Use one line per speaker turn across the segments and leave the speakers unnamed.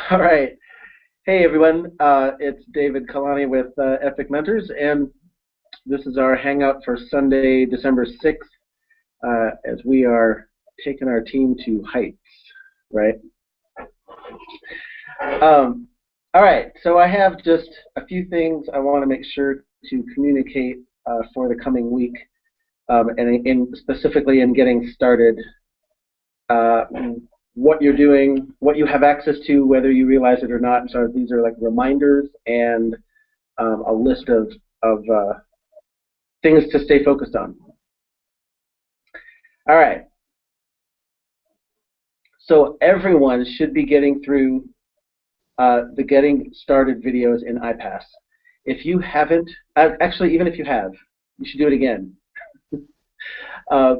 All right. Hey, everyone. It's David Kalani with Epic Mentors, and this is our hangout for Sunday, December 6th, as we are taking our team to heights, right? All right. So I have just a few things I want to make sure to communicate for the coming week, and specifically in getting started. What you're doing, what you have access to, whether you realize it or not. So these are like reminders and a list of things to stay focused on. All right. So everyone should be getting through the Getting Started videos in iPass. If you haven't, actually, even if you have, you should do it again.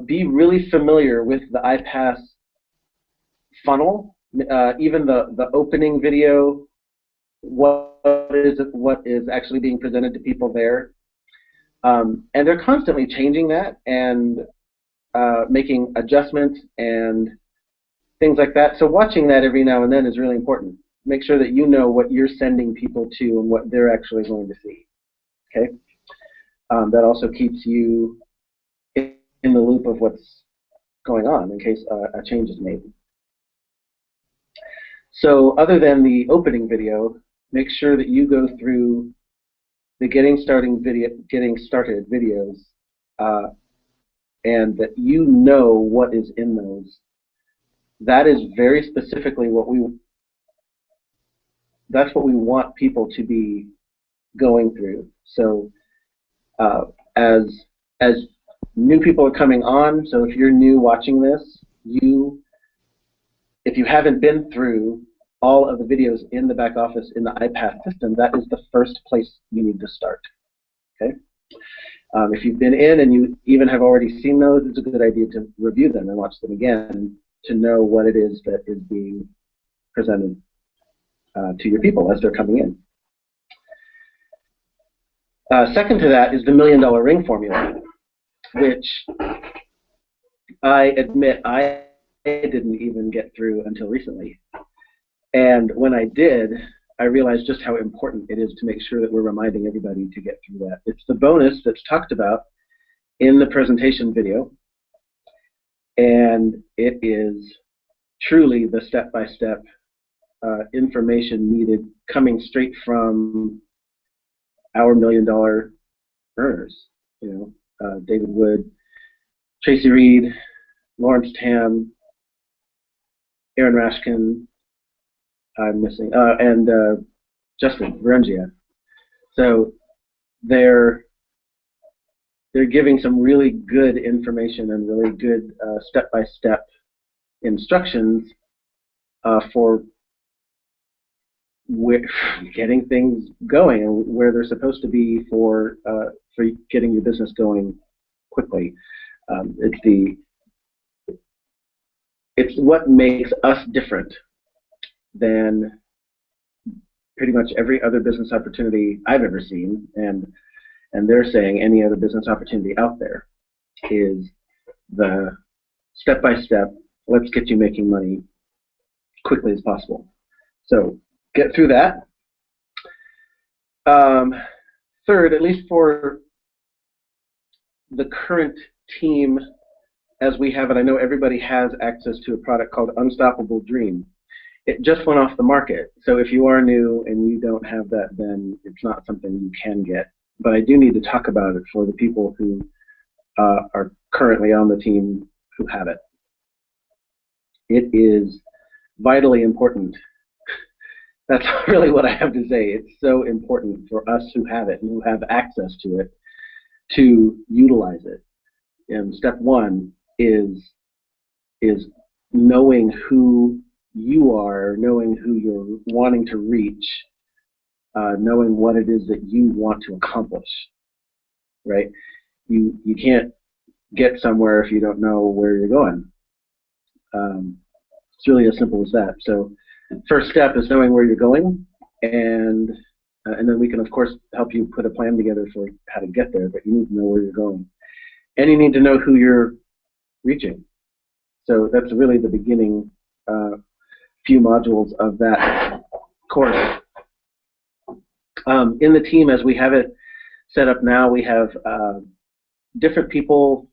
Be really familiar with the iPass funnel, even the opening video, what is actually being presented to people there. And they're constantly changing that and making adjustments and things like that. So watching that every now and then is really important. Make sure that you know what you're sending people to and what they're actually going to see. Okay? That also keeps you in the loop of what's going on in case a change is made. So other than the opening video, make sure that you go through the Getting Started videos, and that you know what is in those. That is very specifically that's what we want people to be going through. So as new people are coming on, so if you're new watching this, if you haven't been through all of the videos in the back office in the iPath system, that is the first place you need to start. Okay. If you've been in and you even have already seen those, it's a good idea to review them and watch them again to know what it is that is being presented to your people as they're coming in. Second to that is the $1 Million Ring formula, which I admit I didn't even get through until recently. And when I did, I realized just how important it is to make sure that we're reminding everybody to get through that. It's the bonus that's talked about in the presentation video, and it is truly the step-by-step information needed coming straight from our $1 Million earners. You know, David Wood, Tracy Reed, Lawrence Tam, Aaron Rashkin, I'm missing, and Justin Varengia. So they're giving some really good information and really good step-by-step instructions for getting things going and where they're supposed to be for getting your business going quickly. It's what makes us different than pretty much every other business opportunity I've ever seen, and they're saying any other business opportunity out there, is the step-by-step, let's get you making money quickly as possible. So get through that. Third, at least for the current team as we have it, I know everybody has access to a product called Unstoppable Dream. It just went off the market, so if you are new and you don't have that, then it's not something you can get. But I do need to talk about it for the people who are currently on the team who have it. It is vitally important. That's really what I have to say. It's so important for us who have it and who have access to it to utilize it. And step one is knowing who you are, knowing who you're wanting to reach, knowing what it is that you want to accomplish, right? You can't get somewhere if you don't know where you're going. It's really as simple as that. So first step is knowing where you're going, and then we can, of course, help you put a plan together for how to get there, but you need to know where you're going. And you need to know who you're reaching. So that's really the beginning few modules of that course. In the team, as we have it set up now, we have different people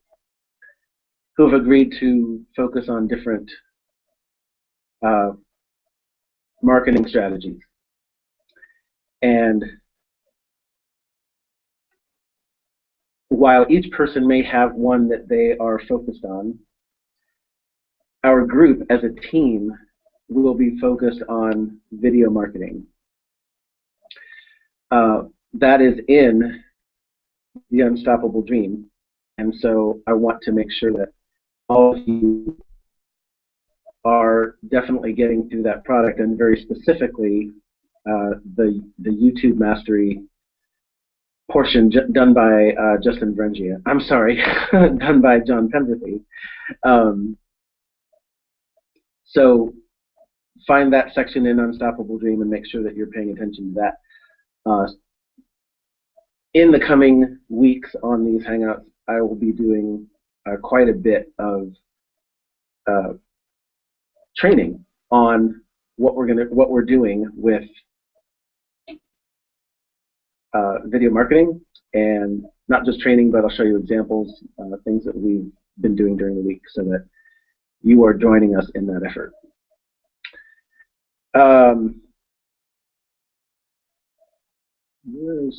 who have agreed to focus on different marketing strategies. And while each person may have one that they are focused on, our group as a team will be focused on video marketing. That is in the Unstoppable Dream. And so I want to make sure that all of you are definitely getting through that product, and very specifically the YouTube Mastery portion done by Justin Vrengia. I'm sorry, done by John Penberthy. So find that section in Unstoppable Dream and make sure that you're paying attention to that. In the coming weeks on these Hangouts, I will be doing quite a bit of training on what we're doing with video marketing, and not just training, but I'll show you examples, things that we've been doing during the week, so that you are joining us in that effort.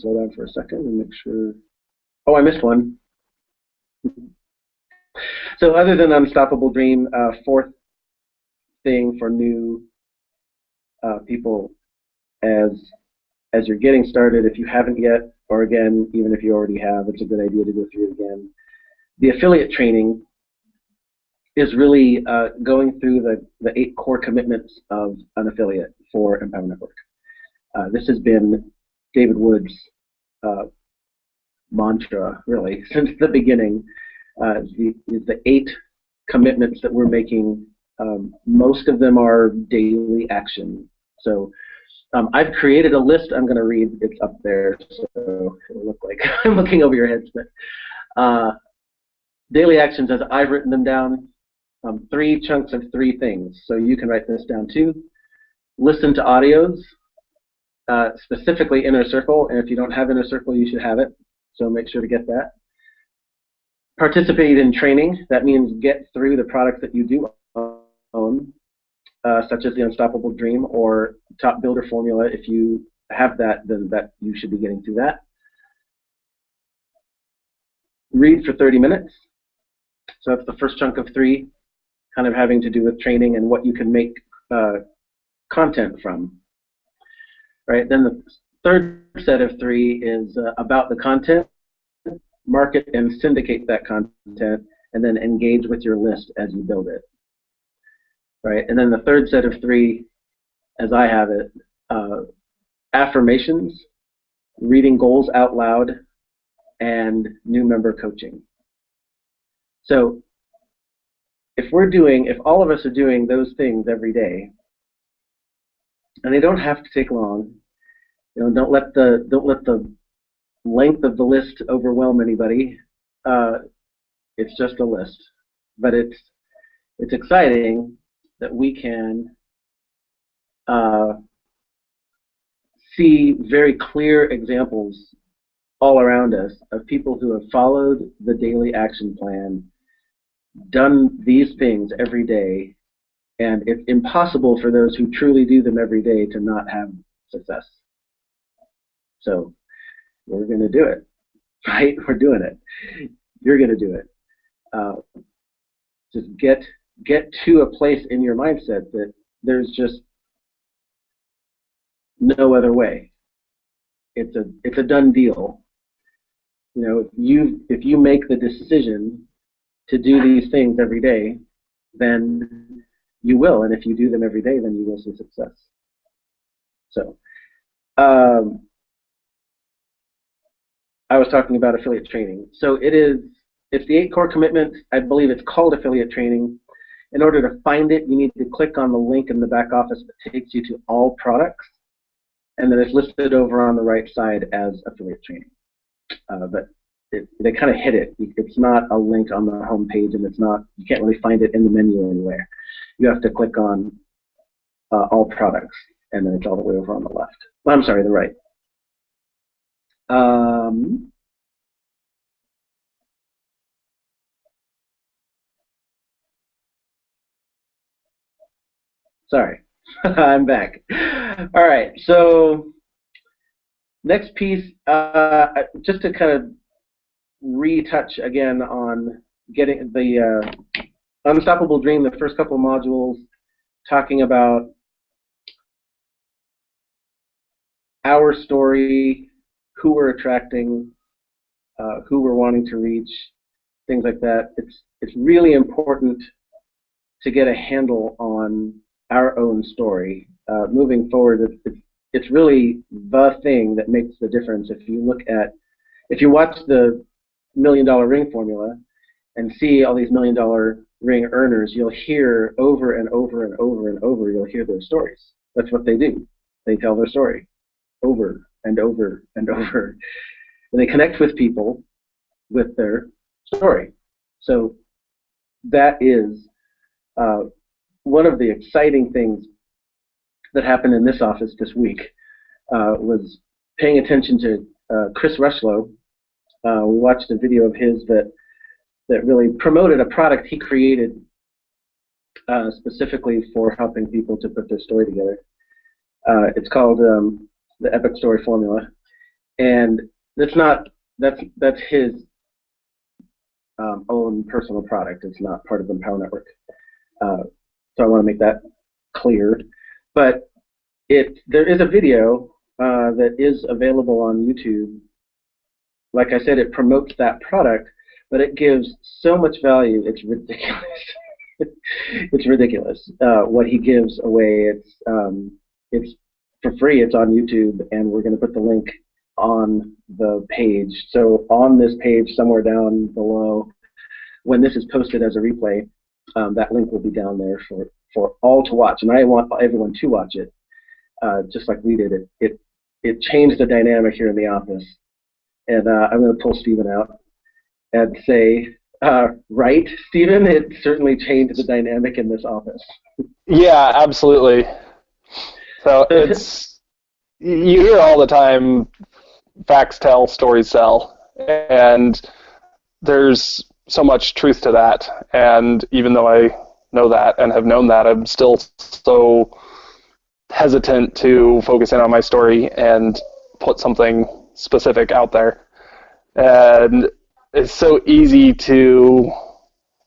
Slow down for a second and make sure. Oh, I missed one. So other than Unstoppable Dream, fourth thing for new people, as you're getting started, if you haven't yet, or again, even if you already have, it's a good idea to go through it again. The affiliate training is really going through the 8 core commitments of an affiliate for Empower Network. This has been David Wood's mantra, really, since the beginning. The 8 commitments that we're making. Most of them are daily action. So I've created a list. I'm going to read. It's up there, so it'll look like I'm looking over your heads. But daily actions, as I've written them down, 3 chunks of 3 things. So you can write this down too. Listen to audios, specifically Inner Circle. And if you don't have Inner Circle, you should have it. So make sure to get that. Participate in training. That means get through the products that you do own, such as the Unstoppable Dream or Top Builder Formula. If you have that, then you should be getting through that. Read for 30 minutes. So that's the first chunk of 3, kind of having to do with training and what you can make content from. Right. Then the third set of 3 is about the content. Market and syndicate that content, and then engage with your list as you build it. Right. And then the third set of 3, as I have it, affirmations, reading goals out loud, and new member coaching. So if all of us are doing those things every day, and they don't have to take long, don't let the length of the list overwhelm anybody. It's just a list, but it's exciting that we can see very clear examples all around us of people who have followed the daily action plan, done these things every day, and it's impossible for those who truly do them every day to not have success. So we're going to do it, right? We're doing it. You're going to do it. Just get to a place in your mindset that there's just no other way. It's a done deal. If you make the decision to do these things every day, then you will, and if you do them every day, then you will see success. So. I was talking about affiliate training. So it's the 8 core commitments. I believe it's called affiliate training. In order to find it, you need to click on the link in the back office that takes you to all products, and then it's listed over on the right side as affiliate training. But they kind of hid it. It's not a link on the home page, and you can't really find it in the menu anywhere. You have to click on all products, and then it's all the way over on the left. I'm sorry, the right. Sorry, I'm back. All right, so next piece, just to kind of retouch again on getting the Unstoppable Dream, the first couple modules, talking about our story, who we're attracting, who we're wanting to reach, things like that. It's really important to get a handle on our own story. Moving forward, it's really the thing that makes the difference. If you watch the $1 Million Ring formula and see all these $1 Million Ring earners, you'll hear over and over and over and over, you'll hear their stories. That's what they do. They tell their story over and over and over. And they connect with people with their story. So that is one of the exciting things that happened in this office this week was paying attention to Chris Rushlow. We watched a video of his that really promoted a product he created specifically for helping people to put their story together. It's called the Epic Story Formula, and that's his own personal product. It's not part of the Empower Network. So I want to make that clear. But there is a video that is available on YouTube. Like I said, it promotes that product, but it gives so much value. It's ridiculous. It's ridiculous what he gives away. It's for free. It's on YouTube, and we're going to put the link on the page. So on this page, somewhere down below, when this is posted as a replay, that link will be down there for all to watch. And I want everyone to watch it, just like we did. It changed the dynamic here in the office. And I'm going to pull Stephen out and say, right, Stephen, it certainly changed the dynamic in this office.
Yeah, absolutely. So you hear all the time, facts tell, stories sell, and there's so much truth to that. And even though I know that and have known that, I'm still so hesitant to focus in on my story and put something specific out there. And it's so easy to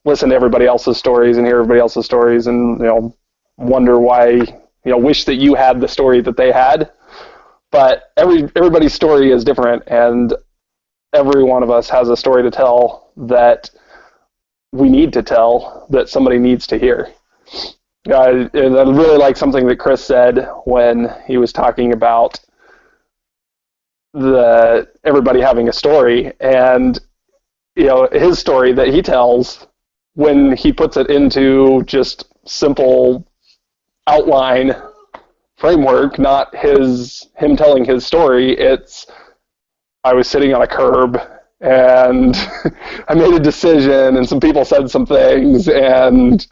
listen to everybody else's stories and hear everybody else's stories and wonder why, wish that you had the story that they had. But everybody's story is different, and every one of us has a story to tell that we need to tell, that somebody needs to hear. I really like something that Chris said when he was talking about everybody having a story, and his story that he tells, when he puts it into just simple outline framework, not him telling his story. It's, I was sitting on a curb and I made a decision and some people said some things, and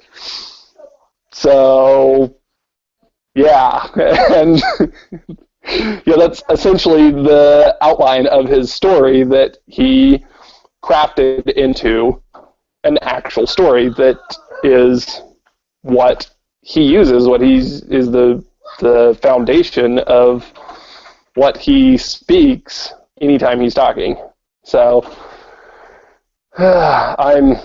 so yeah, and that's essentially the outline of his story that he crafted into an actual story that is what he uses, is the foundation of what he speaks anytime he's talking. So I'm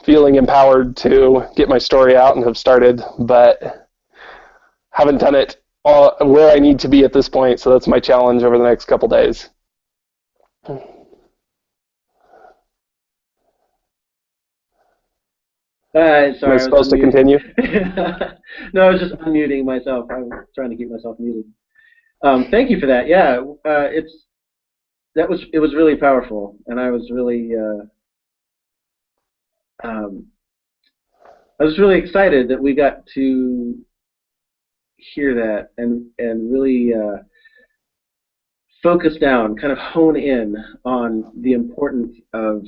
feeling empowered to get my story out and have started, but haven't done it where I need to be at this point, so that's my challenge over the next couple days.
Sorry,
Am I supposed to continue?
No, I was just unmuting myself. I was trying to keep myself muted. Thank you for that. Yeah, it was really powerful, and I was really excited that we got to hear that and really focus down, kind of hone in on the importance of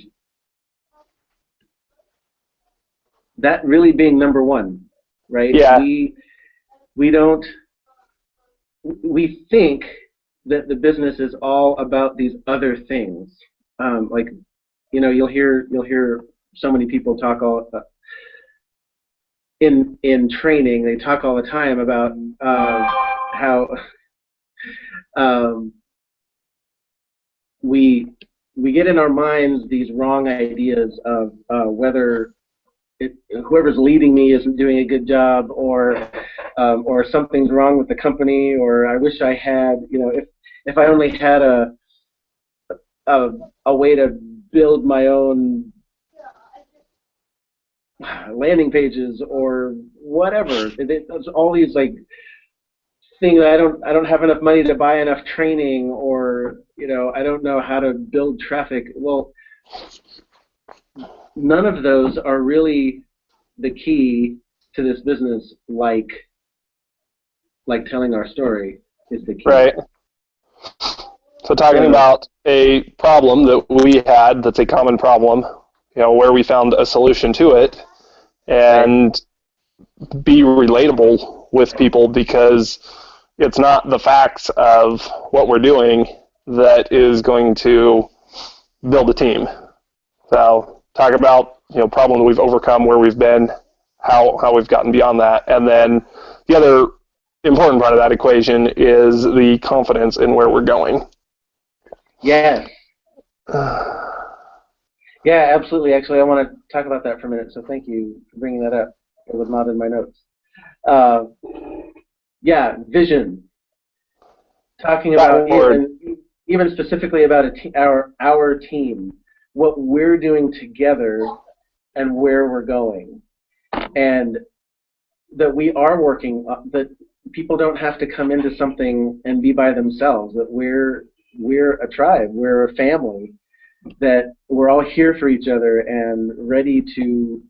that really being number one, right?
Yeah.
We don't we think that the business is all about these other things. Like, you'll hear so many people talk all in training. They talk all the time about how um, we get in our minds these wrong ideas of whether whoever's leading me isn't doing a good job, or something's wrong with the company, or I wish I had, if I only had a way to build my own landing pages or whatever. There's all these like things. I don't have enough money to buy enough training, or I don't know how to build traffic. Well, none of those are really the key to this business, like telling our story is the key.
Right. So talking about a problem that we had that's a common problem, where we found a solution to it, and be relatable with people, because it's not the facts of what we're doing that is going to build a team. So talk about problem that we've overcome, where we've been, how we've gotten beyond that, and then the other important part of that equation is the confidence in where we're going.
Yes. Yeah, absolutely. Actually, I want to talk about that for a minute, so thank you for bringing that up. It was not in my notes. Yeah, vision. Talking about even specifically about our team, what we're doing together and where we're going, and that we are working. That people don't have to come into something and be by themselves. That we're a tribe. We're a family. That we're all here for each other and ready to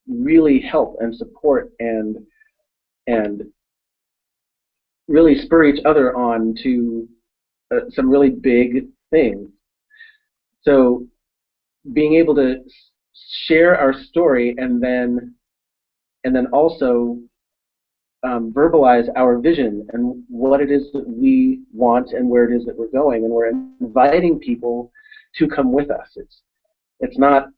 really help and support and really spur each other on to some really big things. So being able to share our story and then also verbalize our vision and what it is that we want and where it is that we're going, and we're inviting people to come with us. It's not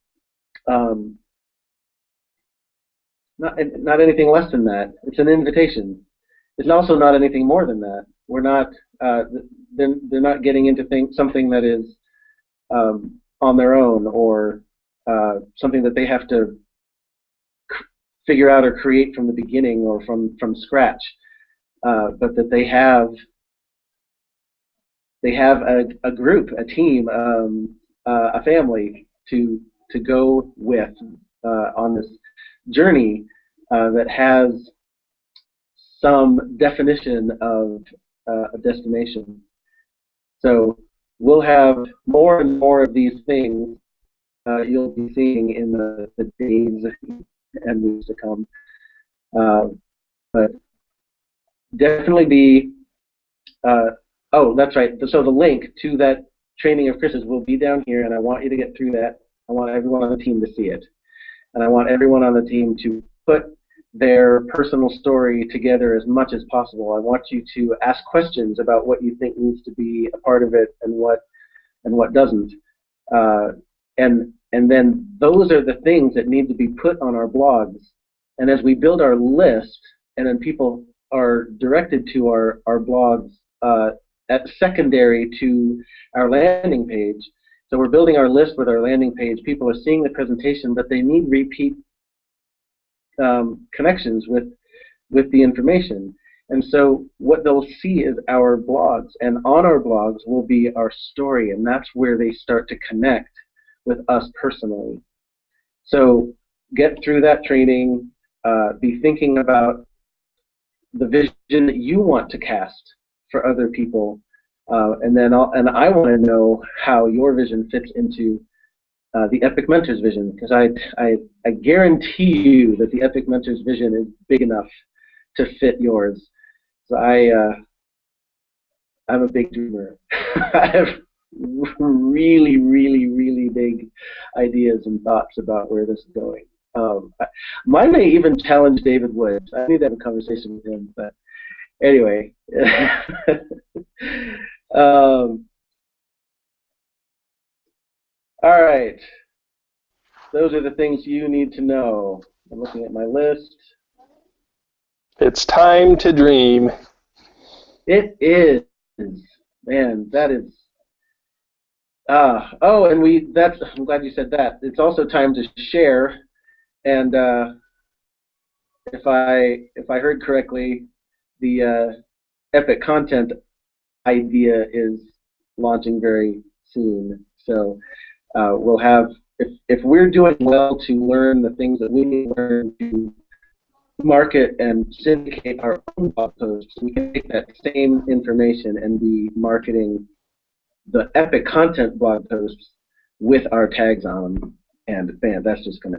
not anything less than that. It's an invitation. It's also not anything more than that. We're not they're not getting into something that is on their own, or something that they have to figure out or create from the beginning or from scratch, but that they have a group, a team, a family to go with on this journey that has some definition of a destination. So we'll have more and more of these things you'll be seeing in the days and weeks to come. But definitely be, oh, that's right. So the link to that training of Chris's will be down here, and I want you to get through that. I want everyone on the team to see it. And I want everyone on the team to put their personal story together as much as possible. I want you to ask questions about what you think needs to be a part of it and what doesn't. And then those are the things that need to be put on our blogs. And as we build our list, and then people are directed to our blogs at secondary to our landing page. So we're building our list with our landing page. People are seeing the presentation, but they need repeat connections with the information. And so what they'll see is our blogs, and on our blogs will be our story, and that's where they start to connect with us personally. So get through that training, be thinking about the vision that you want to cast for other people, and I want to know how your vision fits into the Epic Mentors vision, because I guarantee you that the Epic Mentors vision is big enough to fit yours. So I'm a big dreamer. I have really, really, really big ideas and thoughts about where this is going. Mine may even challenge David Woods. I need to have a conversation with him, but Anyway, um, all right. Those are the things you need to know. I'm looking at my list.
It's time to dream.
It is. Man, that is. Oh, and I'm glad you said that. It's also time to share. And if I heard correctly, the epic content idea is launching very soon. So we'll have, if we're doing well to learn the things that we need to learn to market and syndicate our own blog posts, we can take that same information and be marketing the epic content blog posts with our tags on them. And man, that's just gonna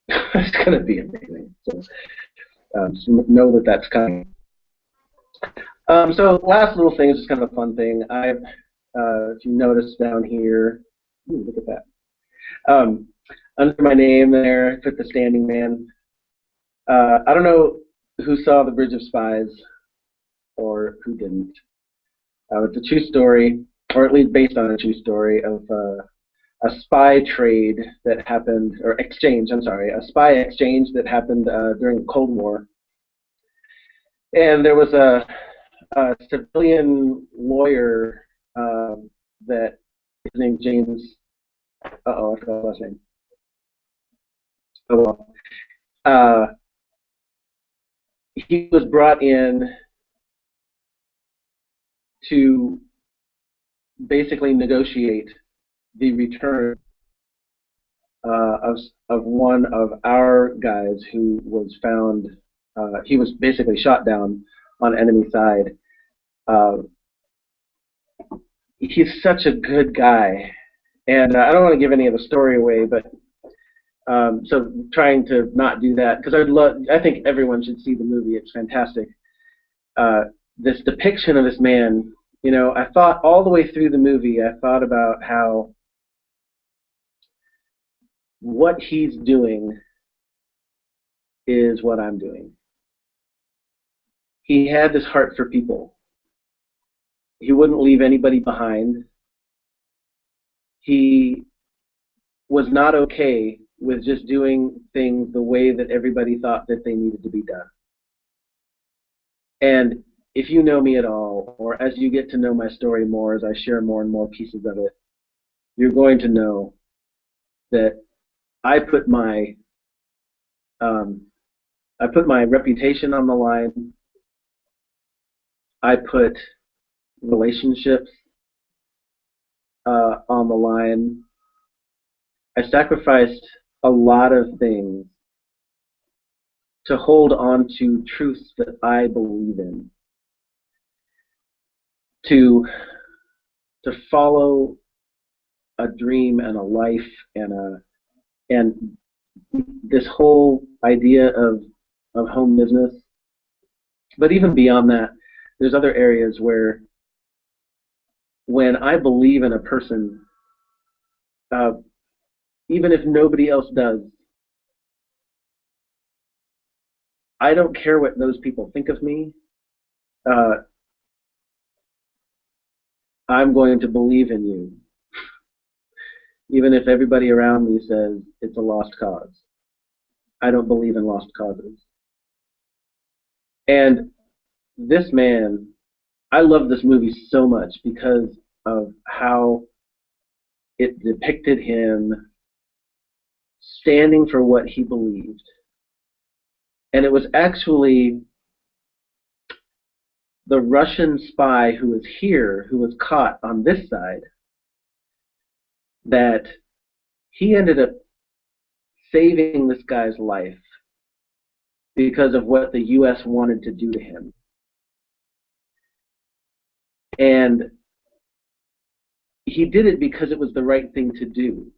that's gonna be amazing. So know that that's coming. So last little thing is just kind of a fun thing. If you notice down here, ooh, look at that. Under my name there, I put the Standing Man. I don't know who saw The Bridge of Spies or who didn't. It's a true story, or at least based on a true story of a spy trade that happened, or exchange, I'm sorry, a spy exchange that happened during the Cold War. And there was a civilian lawyer that, his name James, uh-oh, I forgot his last name. Oh well. He was brought in to basically negotiate the return of one of our guys who was found. He was basically shot down on enemy side. He's such a good guy, and I don't want to give any of the story away, but so trying to not do that because I think everyone should see the movie. It's fantastic. This depiction of this man, you know, I thought all the way through the movie, I thought about how what he's doing is what I'm doing. He had this heart for people. He wouldn't leave anybody behind. He was not okay with just doing things the way that everybody thought that they needed to be done. And if you know me at all, or as you get to know my story more, as I share more and more pieces of it, you're going to know that I put my reputation on the line. I put relationships on the line. I sacrificed a lot of things to hold on to truths that I believe in, to follow a dream and a life and this whole idea of home business. But even beyond that, there's other areas where when I believe in a person, even if nobody else does, I don't care what those people think of me. I'm going to believe in you, even if everybody around me says it's a lost cause. I don't believe in lost causes. And this man, I love this movie so much because of how it depicted him standing for what he believed. And it was actually the Russian spy who was here, who was caught on this side, that he ended up saving this guy's life because of what the U.S. wanted to do to him. And he did it because it was the right thing to do,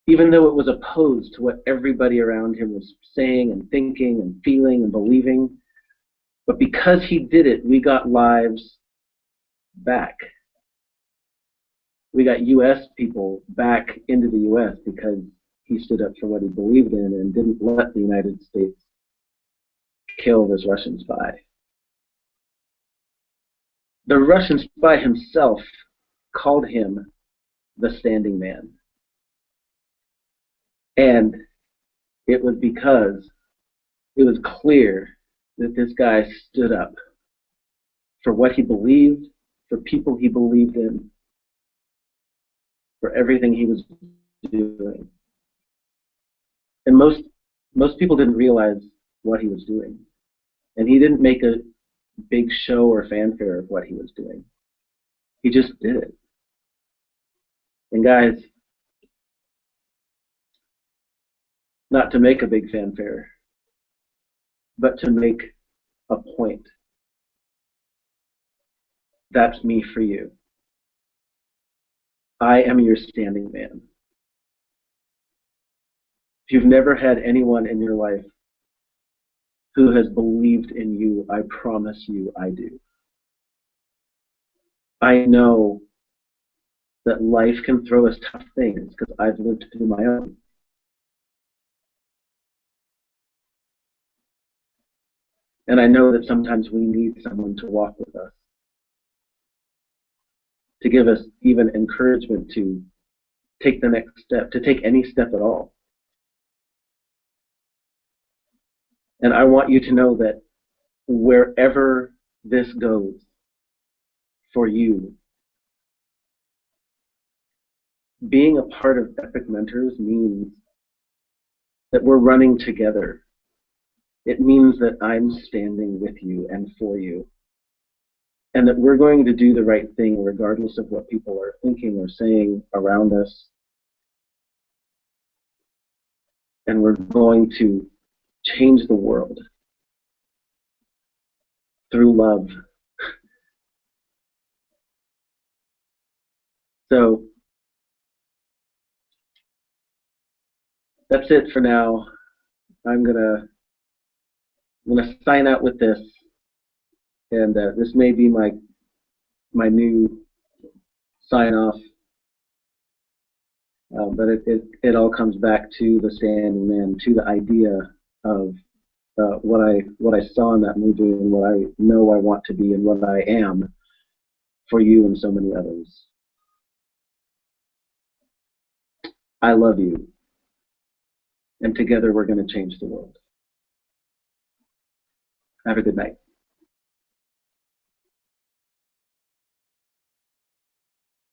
even though it was opposed to what everybody around him was saying and thinking and feeling and believing. But because he did it, we got lives back. We got U.S. people back into the U.S. because he stood up for what he believed in and didn't let the United States kill this Russian spy. The Russian spy himself called him the standing man. And it was because it was clear that this guy stood up for what he believed, for people he believed in, for everything he was doing. And most people didn't realize what he was doing. And he didn't make a big show or fanfare of what he was doing. He just did it. And guys, not to make a big fanfare, but to make a point. That's me for you. I am your standing man. If you've never had anyone in your life who has believed in you, I promise you I do. I know that life can throw us tough things because I've lived through my own. And I know that sometimes we need someone to walk with us, to give us even encouragement to take the next step, to take any step at all. And I want you to know that wherever this goes for you, being a part of Epic Mentors means that we're running together. It means that I'm standing with you and for you. And that we're going to do the right thing regardless of what people are thinking or saying around us. And we're going to change the world through love. So that's it for now. I'm gonna sign out with this, and this may be my new sign off. But it all comes back to the standing man, to the idea of what I saw in that movie and what I know I want to be and what I am for you and so many others. I love you, and together we're going to change the world. Have a good night.